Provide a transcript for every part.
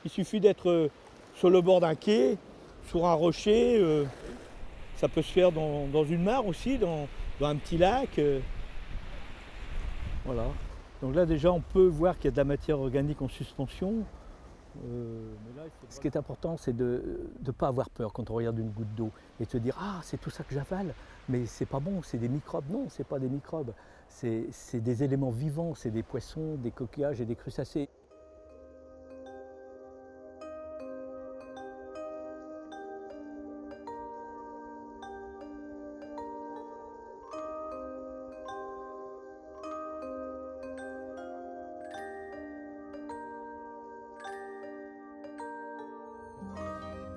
Il suffit d'être sur le bord d'un quai, sur un rocher. Ça peut se faire dans une mare aussi, dans un petit lac. Voilà. Donc là déjà on peut voir qu'il y a de la matière organique en suspension. Ce qui est important, c'est de ne pas avoir peur quand on regarde une goutte d'eau et de se dire ah c'est tout ça que j'avale, mais c'est pas bon, c'est des microbes. Non, c'est pas des microbes, c'est des éléments vivants, c'est des poissons, des coquillages et des crustacés.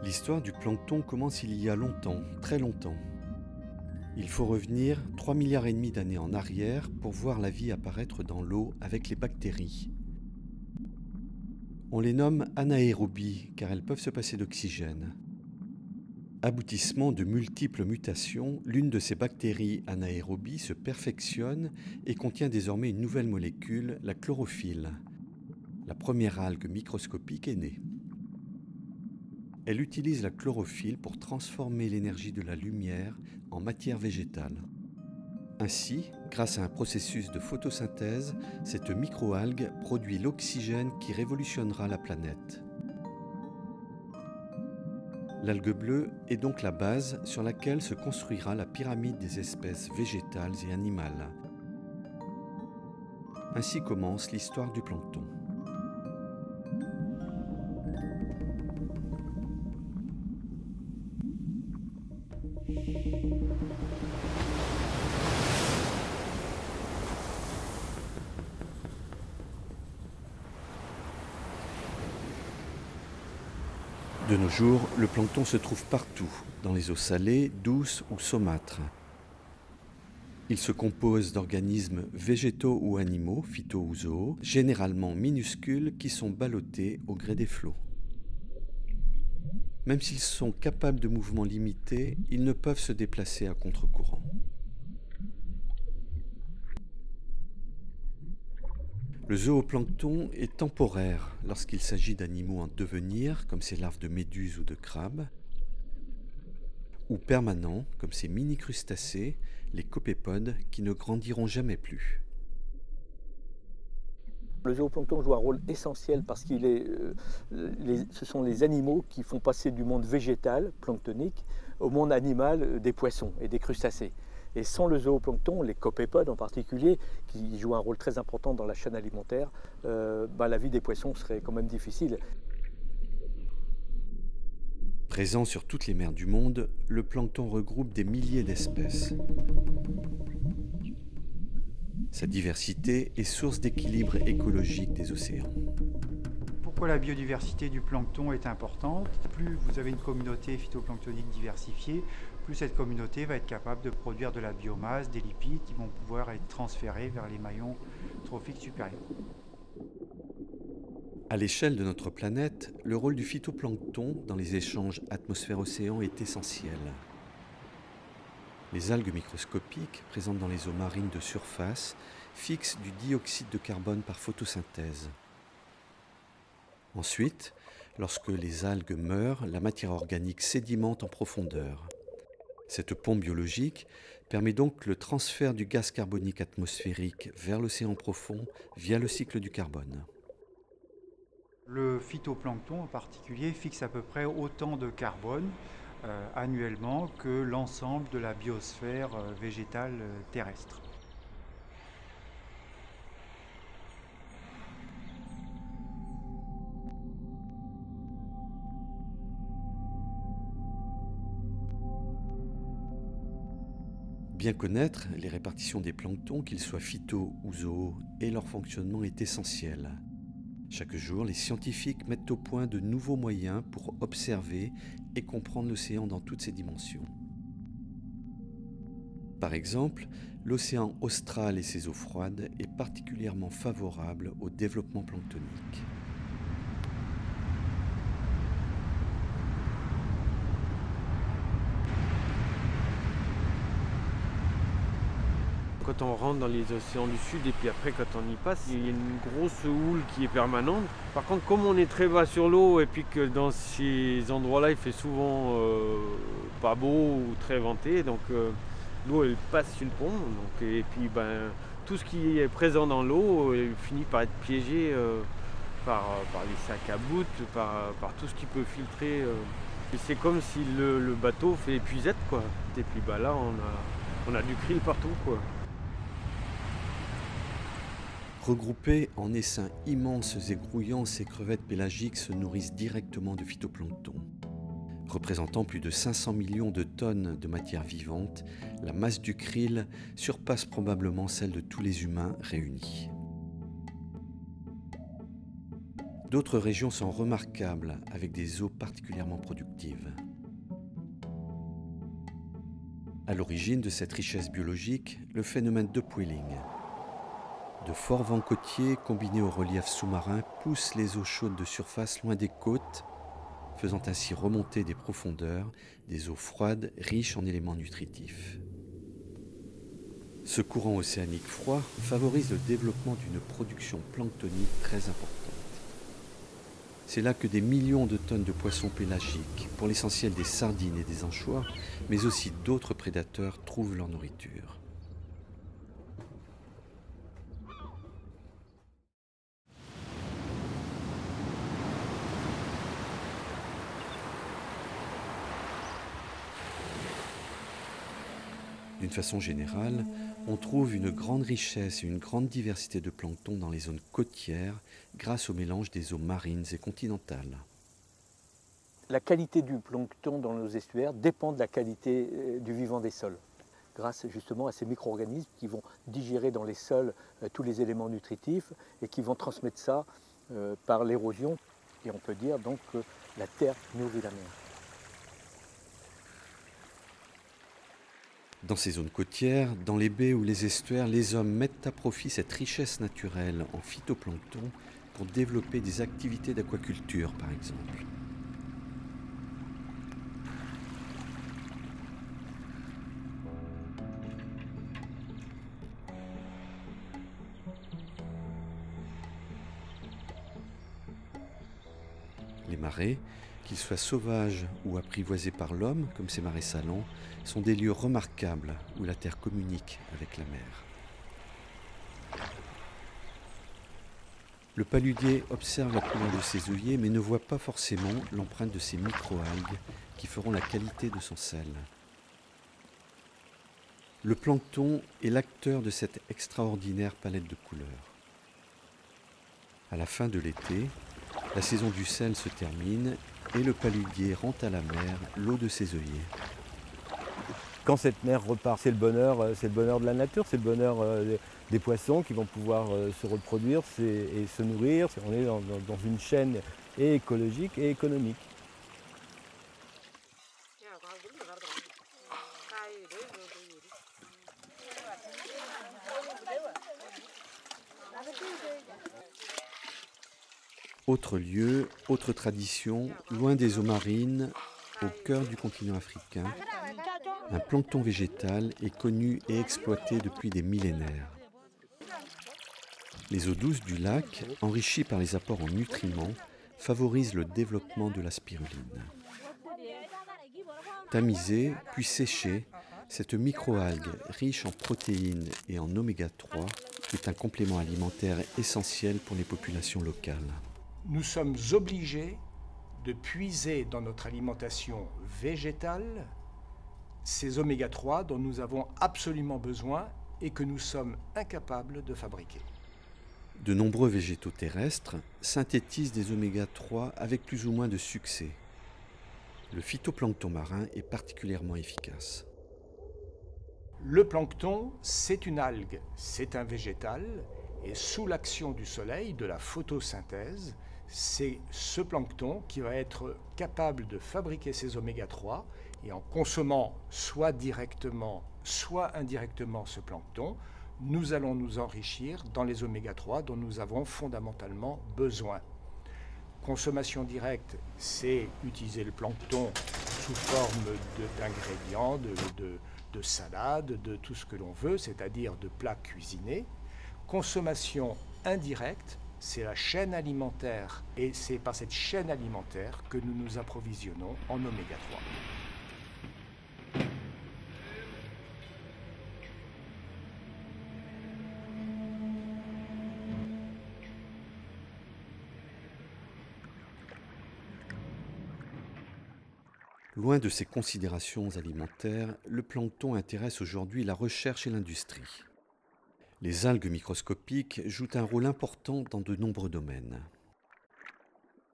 L'histoire du plancton commence il y a longtemps, très longtemps. Il faut revenir 3,5 milliards d'années en arrière pour voir la vie apparaître dans l'eau avec les bactéries. On les nomme anaérobies car elles peuvent se passer d'oxygène. Aboutissement de multiples mutations, l'une de ces bactéries anaérobies se perfectionne et contient désormais une nouvelle molécule, la chlorophylle. La première algue microscopique est née. Elle utilise la chlorophylle pour transformer l'énergie de la lumière en matière végétale. Ainsi, grâce à un processus de photosynthèse, cette microalgue produit l'oxygène qui révolutionnera la planète. L'algue bleue est donc la base sur laquelle se construira la pyramide des espèces végétales et animales. Ainsi commence l'histoire du plancton. De nos jours, le plancton se trouve partout, dans les eaux salées, douces ou saumâtres. Il se compose d'organismes végétaux ou animaux, phyto ou zoos, généralement minuscules qui sont ballottés au gré des flots. Même s'ils sont capables de mouvements limités, ils ne peuvent se déplacer à contre-courant. Le zooplancton est temporaire lorsqu'il s'agit d'animaux en devenir, comme ces larves de méduses ou de crabes, ou permanent, comme ces mini-crustacés, les copépodes, qui ne grandiront jamais plus. Le zooplancton joue un rôle essentiel parce ce sont les animaux qui font passer du monde végétal, planctonique, au monde animal des poissons et des crustacés. Et sans le zooplancton, les copépodes en particulier, qui jouent un rôle très important dans la chaîne alimentaire, la vie des poissons serait quand même difficile. Présent sur toutes les mers du monde, le plancton regroupe des milliers d'espèces. Sa diversité est source d'équilibre écologique des océans. Pourquoi la biodiversité du plancton est importante? Plus vous avez une communauté phytoplanctonique diversifiée, plus cette communauté va être capable de produire de la biomasse, des lipides qui vont pouvoir être transférés vers les maillons trophiques supérieurs. À l'échelle de notre planète, le rôle du phytoplancton dans les échanges atmosphère-océan est essentiel. Les algues microscopiques, présentes dans les eaux marines de surface, fixent du dioxyde de carbone par photosynthèse. Ensuite, lorsque les algues meurent, la matière organique sédimente en profondeur. Cette pompe biologique permet donc le transfert du gaz carbonique atmosphérique vers l'océan profond via le cycle du carbone. Le phytoplancton en particulier fixe à peu près autant de carbone annuellement que l'ensemble de la biosphère végétale terrestre. Bien connaître les répartitions des planctons, qu'ils soient phyto ou zoos, et leur fonctionnement est essentiel. Chaque jour, les scientifiques mettent au point de nouveaux moyens pour observer et comprendre l'océan dans toutes ses dimensions. Par exemple, l'océan austral et ses eaux froides est particulièrement favorable au développement planctonique. quand on rentre dans les océans du Sud et puis après quand on y passe, il y a une grosse houle qui est permanente. Par contre, comme on est très bas sur l'eau et puis que dans ces endroits-là il fait souvent pas beau ou très venté, donc l'eau elle passe sur le pont, donc, et puis tout ce qui est présent dans l'eau finit par être piégé par les sacs à bout, par tout ce qui peut filtrer. Et c'est comme si le bateau fait épuisette, quoi. Et puis là on a du krill partout, quoi. Regroupées en essaims immenses et grouillants, ces crevettes pélagiques se nourrissent directement de phytoplancton. Représentant plus de 500 millions de tonnes de matière vivante, la masse du krill surpasse probablement celle de tous les humains réunis. D'autres régions sont remarquables, avec des eaux particulièrement productives. À l'origine de cette richesse biologique, le phénomène d'upwelling. De forts vents côtiers combinés au relief sous-marin poussent les eaux chaudes de surface loin des côtes, faisant ainsi remonter des profondeurs des eaux froides riches en éléments nutritifs. Ce courant océanique froid favorise le développement d'une production planctonique très importante. C'est là que des millions de tonnes de poissons pélagiques, pour l'essentiel des sardines et des anchois, mais aussi d'autres prédateurs, trouvent leur nourriture. D'une façon générale, on trouve une grande richesse et une grande diversité de plancton dans les zones côtières grâce au mélange des eaux marines et continentales. La qualité du plancton dans nos estuaires dépend de la qualité du vivant des sols, grâce justement à ces micro-organismes qui vont digérer dans les sols tous les éléments nutritifs et qui vont transmettre ça par l'érosion. Et on peut dire donc que la terre nourrit la mer. Dans ces zones côtières, dans les baies ou les estuaires, les hommes mettent à profit cette richesse naturelle en phytoplancton pour développer des activités d'aquaculture, par exemple. Les marais, qu'ils soient sauvages ou apprivoisés par l'homme, comme ces marais salants, sont des lieux remarquables où la terre communique avec la mer. Le paludier observe la couleur de ses œillets mais ne voit pas forcément l'empreinte de ces micro-algues qui feront la qualité de son sel. Le plancton est l'acteur de cette extraordinaire palette de couleurs. À la fin de l'été, la saison du sel se termine et le paludier rend à la mer l'eau de ses œillets. Quand cette mer repart, c'est le bonheur de la nature, c'est le bonheur des poissons qui vont pouvoir se reproduire et se nourrir. On est dans une chaîne et écologique et économique. Autre lieu, autre tradition, loin des eaux marines, au cœur du continent africain, un plancton végétal est connu et exploité depuis des millénaires. Les eaux douces du lac, enrichies par les apports en nutriments, favorisent le développement de la spiruline. Tamisée, puis séchée, cette microalgue riche en protéines et en oméga 3 est un complément alimentaire essentiel pour les populations locales. Nous sommes obligés de puiser dans notre alimentation végétale ces oméga 3 dont nous avons absolument besoin et que nous sommes incapables de fabriquer. De nombreux végétaux terrestres synthétisent des oméga 3 avec plus ou moins de succès. Le phytoplancton marin est particulièrement efficace. Le plancton, c'est une algue, c'est un végétal, et sous l'action du soleil, de la photosynthèse, c'est ce plancton qui va être capable de fabriquer ces oméga 3, et en consommant soit directement, soit indirectement ce plancton, nous allons nous enrichir dans les oméga 3 dont nous avons fondamentalement besoin. Consommation directe, c'est utiliser le plancton sous forme d'ingrédients, de salades, de tout ce que l'on veut, c'est-à-dire de plats cuisinés. Consommation indirecte, c'est la chaîne alimentaire et c'est par cette chaîne alimentaire que nous nous approvisionnons en oméga 3. Loin de ces considérations alimentaires, le plancton intéresse aujourd'hui la recherche et l'industrie. Les algues microscopiques jouent un rôle important dans de nombreux domaines.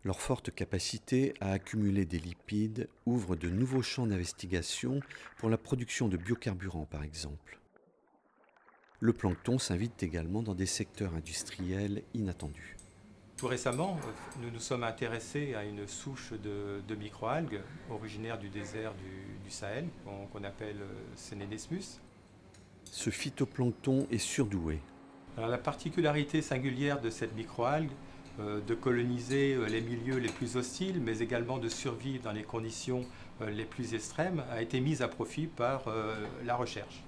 Leur forte capacité à accumuler des lipides ouvre de nouveaux champs d'investigation pour la production de biocarburants par exemple. Le plancton s'invite également dans des secteurs industriels inattendus. Tout récemment, nous nous sommes intéressés à une souche de microalgues originaire du désert du Sahel, qu'on appelle Sénédesmus. Ce phytoplancton est surdoué. Alors, la particularité singulière de cette microalgue, de coloniser les milieux les plus hostiles, mais également de survivre dans les conditions les plus extrêmes, a été mise à profit par la recherche.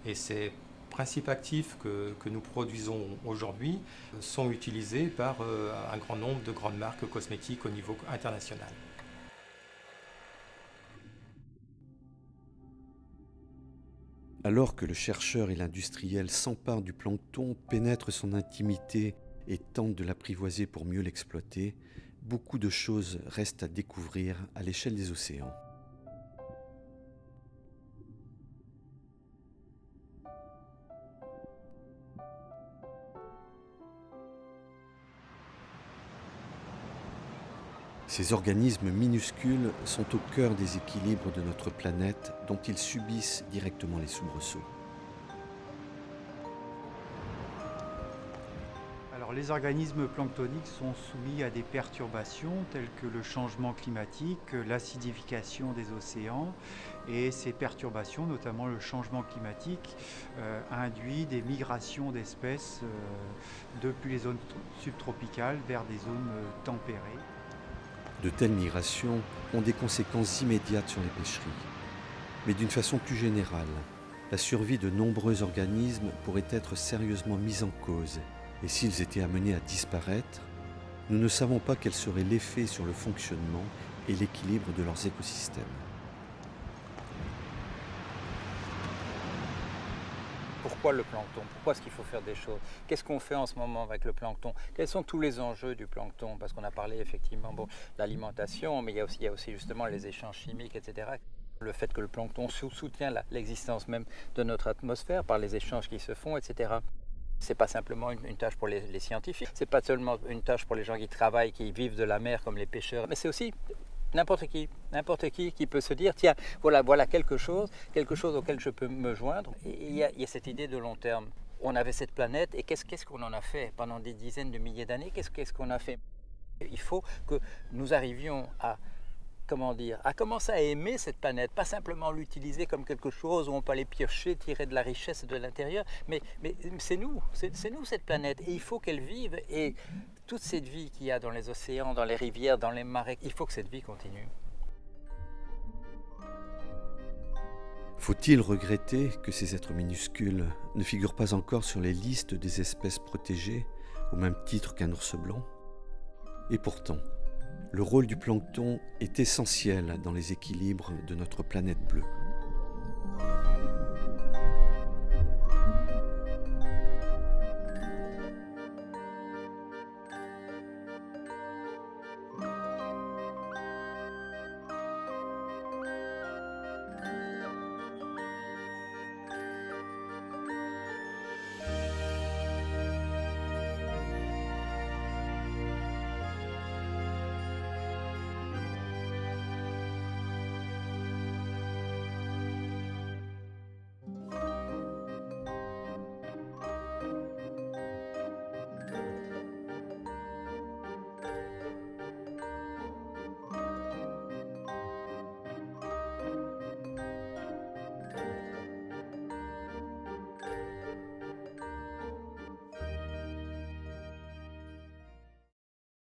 Et ces principes actifs que nous produisons aujourd'hui sont utilisés par un grand nombre de grandes marques cosmétiques au niveau international. Alors que le chercheur et l'industriel s'emparent du plancton, pénètrent son intimité et tentent de l'apprivoiser pour mieux l'exploiter, beaucoup de choses restent à découvrir à l'échelle des océans. Ces organismes minuscules sont au cœur des équilibres de notre planète dont ils subissent directement les soubresauts. Alors, les organismes planctoniques sont soumis à des perturbations telles que le changement climatique, l'acidification des océans, et ces perturbations, notamment le changement climatique, induit des migrations d'espèces depuis les zones subtropicales vers des zones tempérées. De telles migrations ont des conséquences immédiates sur les pêcheries. Mais d'une façon plus générale, la survie de nombreux organismes pourrait être sérieusement mise en cause. Et s'ils étaient amenés à disparaître, nous ne savons pas quel serait l'effet sur le fonctionnement et l'équilibre de leurs écosystèmes. Pourquoi le plancton? Pourquoi est-ce qu'il faut faire des choses? Qu'est-ce qu'on fait en ce moment avec le plancton? Quels sont tous les enjeux du plancton? Parce qu'on a parlé effectivement de l'alimentation, mais il y a aussi justement les échanges chimiques, etc. Le fait que le plancton soutient l'existence même de notre atmosphère par les échanges qui se font, etc. C'est pas simplement une tâche pour les scientifiques, c'est pas seulement une tâche pour les gens qui travaillent, qui vivent de la mer comme les pêcheurs, mais c'est aussi n'importe qui peut se dire, tiens, voilà quelque chose auquel je peux me joindre. Et il y a cette idée de long terme. On avait cette planète et qu'est-ce qu'on en a fait pendant des dizaines de milliers d'années? Qu'est-ce qu'on a fait? Il faut que nous arrivions à commencer à aimer cette planète, pas simplement l'utiliser comme quelque chose où on peut aller piocher, tirer de la richesse de l'intérieur, mais c'est nous cette planète, et il faut qu'elle vive, et toute cette vie qu'il y a dans les océans, dans les rivières, dans les marais, il faut que cette vie continue. Faut-il regretter que ces êtres minuscules ne figurent pas encore sur les listes des espèces protégées, au même titre qu'un ours blanc? Et pourtant, le rôle du plancton est essentiel dans les équilibres de notre planète bleue.